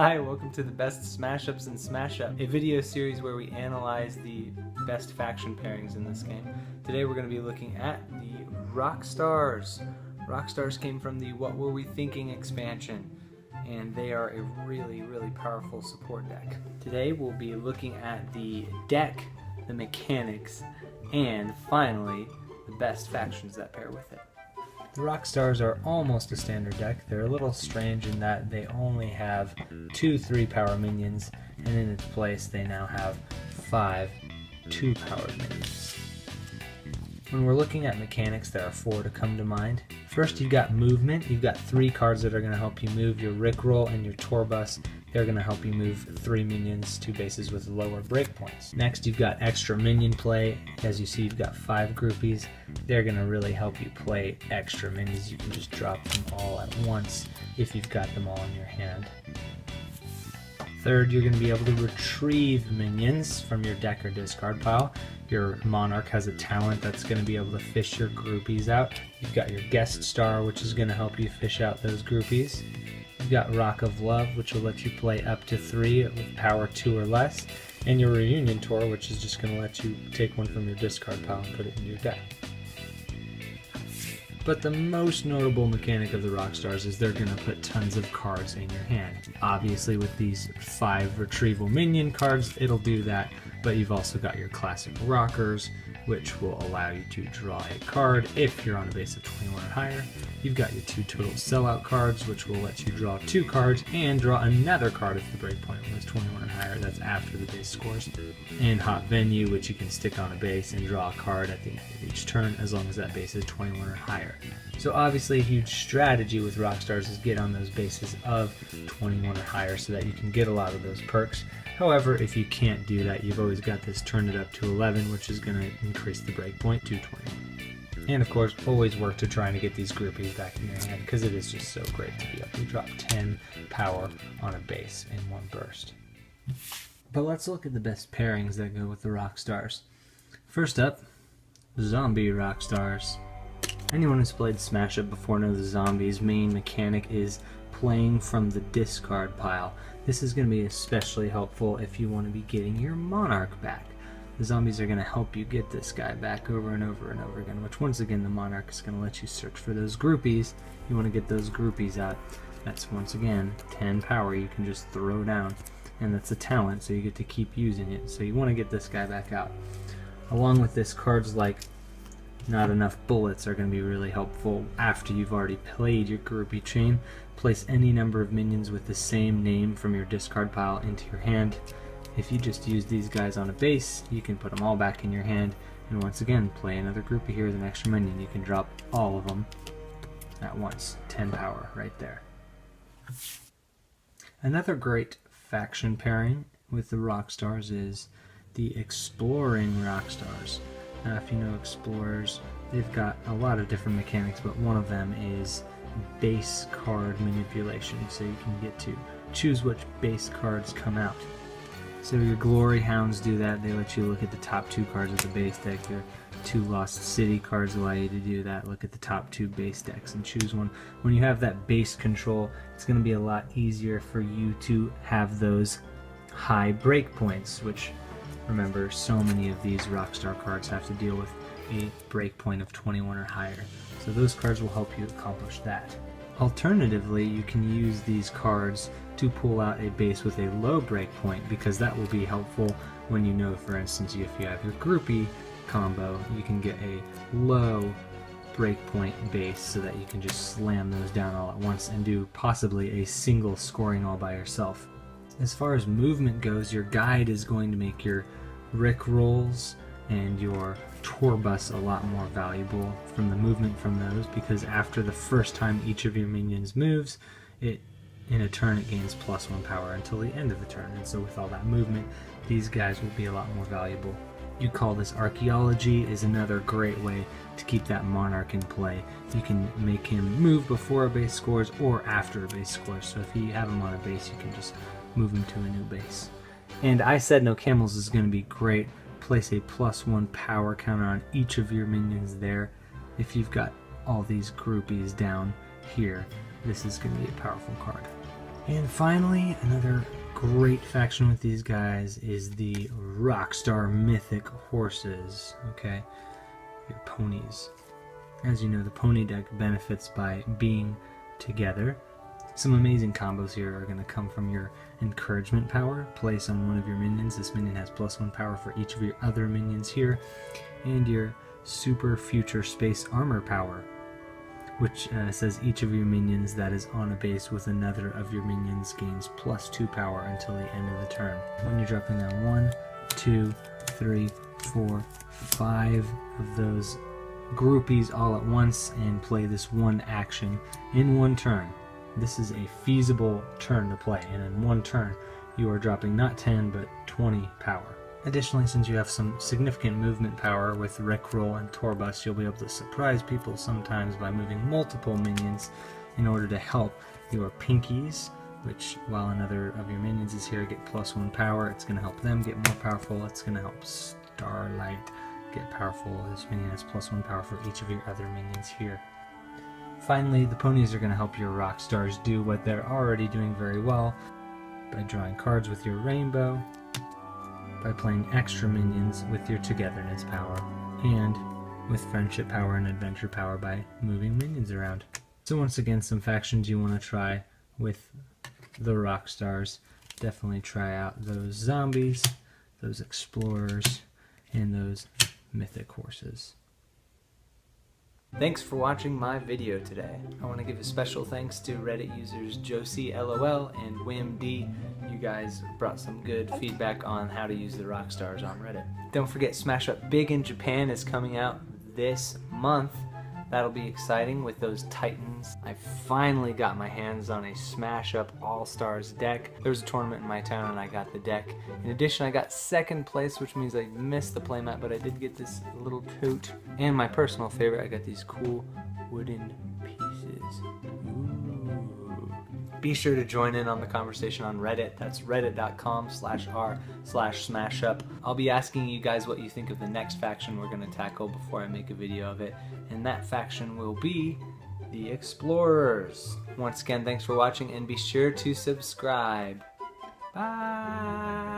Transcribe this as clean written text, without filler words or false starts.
Hi, welcome to the best Smash Ups and Smash Up, a video series where we analyze the best faction pairings in this game. Today we're going to be looking at the Rockstars. Rockstars came from the What Were We Thinking expansion, and they are a really powerful support deck. Today we'll be looking at the deck, the mechanics, and finally the best factions that pair with it. The Rockstars are almost a standard deck. They're a little strange in that they only have 2 3-power minions, and in its place they now have 5 2-powered minions. When we're looking at mechanics, there are 4 to come to mind. First, you've got movement. You've got 3 cards that are going to help you move: your Rickroll and your Tourbus. They're going to help you move 3 minions to bases with lower breakpoints. Next, you've got extra minion play. As you see, you've got 5 groupies. They're going to really help you play extra minions. You can just drop them all at once if you've got them all in your hand. Third, you're going to be able to retrieve minions from your deck or discard pile. Your Monarch has a talent that's going to be able to fish your groupies out. You've got your Guest Star, which is going to help you fish out those groupies. You've got Rock of Love, which will let you play up to 3 with power 2 or less. And your Reunion Tour, which is just going to let you take one from your discard pile and put it in your deck. But the most notable mechanic of the Rockstars is they're going to put tons of cards in your hand. Obviously with these 5 retrieval minion cards, it'll do that, but you've also got your classic rockers, which will allow you to draw a card if you're on a base of 21 or higher. You've got your 2 total sellout cards, which will let you draw 2 cards and draw another card if the breakpoint was 21 or higher. That's after the base scores. And Hot Venue, which you can stick on a base and draw a card at the end of each turn as long as that base is 21 or higher. So obviously a huge strategy with Rockstars is get on those bases of 21 or higher so that you can get a lot of those perks. However, if you can't do that, you've always got this Turn It Up to 11, which is going to increase the breakpoint to 21. And of course, always work to trying to get these groupies back in your hand, because it is just so great to be able to drop 10 power on a base in one burst. But let's look at the best pairings that go with the Rockstars. First up, Zombie Rockstars. Anyone who's played Smash Up before knows the Zombie's main mechanic is playing from the discard pile. This is going to be especially helpful if you want to be getting your Monarch back. The Zombies are going to help you get this guy back over and over and over again, which once again the Monarch is going to let you search for those groupies. You want to get those groupies out. That's once again 10 power you can just throw down, and that's a talent, so you get to keep using it. So you want to get this guy back out. Along with this, cards like Not Enough Bullets are going to be really helpful after you've already played your groupie chain. Place any number of minions with the same name from your discard pile into your hand. If you just use these guys on a base, you can put them all back in your hand, and once again play another groupie here with an extra minion. You can drop all of them at once. 10 power right there. Another great faction pairing with the Rockstars is the Exploring Rockstars. Now, if you know Explorers, they've got a lot of different mechanics, but one of them is base card manipulation, so you can get to choose which base cards come out. So your Glory Hounds do that. They let you look at the top 2 cards of the base deck. Your 2 Lost City cards allow you to do that. Look at the top 2 base decks and choose one. When you have that base control, it's going to be a lot easier for you to have those high breakpoints, which, remember, so many of these Rockstar cards have to deal with a breakpoint of 21 or higher. So those cards will help you accomplish that. Alternatively, you can use these cards to pull out a base with a low breakpoint, because that will be helpful when you know, for instance, if you have your groupie combo, you can get a low breakpoint base so that you can just slam those down all at once and do possibly a single scoring all by yourself. As far as movement goes, your guide is going to make your Rickrolls and your Tourbus a lot more valuable from the movement from those, because after the first time each of your minions moves, in a turn it gains +1 power until the end of the turn, and so with all that movement, these guys will be a lot more valuable. You call this Archaeology is another great way to keep that Monarch in play. You can make him move before a base scores or after a base scores, so if you have him on a base, you can just move him to a new base. And I Said No Camels is going to be great. Place a +1 power counter on each of your minions there. If you've got all these groupies down here, this is going to be a powerful card. And finally, another great faction with these guys is the Rockstar Mythic Horses. Okay, your ponies. As you know, the pony deck benefits by being together. Some amazing combos here are going to come from your encouragement power. Place on one of your minions. This minion has +1 power for each of your other minions here. And your super future space armor power, which says each of your minions that is on a base with another of your minions gains +2 power until the end of the turn. When you're dropping down 1, 2, 3, 4, 5 of those groupies all at once and play this one action in one turn. This is a feasible turn to play, and in one turn you are dropping not 10 but 20 power. Additionally, since you have some significant movement power with Rickroll and Torbus, you'll be able to surprise people sometimes by moving multiple minions in order to help your pinkies, which, while another of your minions is here, get +1 power. It's going to help them get more powerful. It's going to help Starlight get powerful. This minion has +1 power for each of your other minions here. Finally, the ponies are going to help your rock stars do what they're already doing very well by drawing cards with your rainbow, by playing extra minions with your togetherness power, and with friendship power and adventure power by moving minions around. So once again, some factions you want to try with the rock stars. Definitely try out those zombies, those explorers, and those mythic horses. Thanks for watching my video today. I want to give a special thanks to Reddit users JosieLOL and WimD. You guys brought some good feedback on how to use the rock stars on Reddit. Don't forget, Smash Up Big in Japan is coming out this month. That'll be exciting with those Titans. I finally got my hands on a Smash Up All-Stars deck. There was a tournament in my town and I got the deck. In addition, I got second place, which means I missed the playmat, but I did get this little tote. And my personal favorite, I got these cool wooden pieces. Ooh. Be sure to join in on the conversation on Reddit. That's reddit.com/r/smashup. I'll be asking you guys what you think of the next faction we're going to tackle before I make a video of it. And that faction will be the Explorers. Once again, thanks for watching and be sure to subscribe. Bye!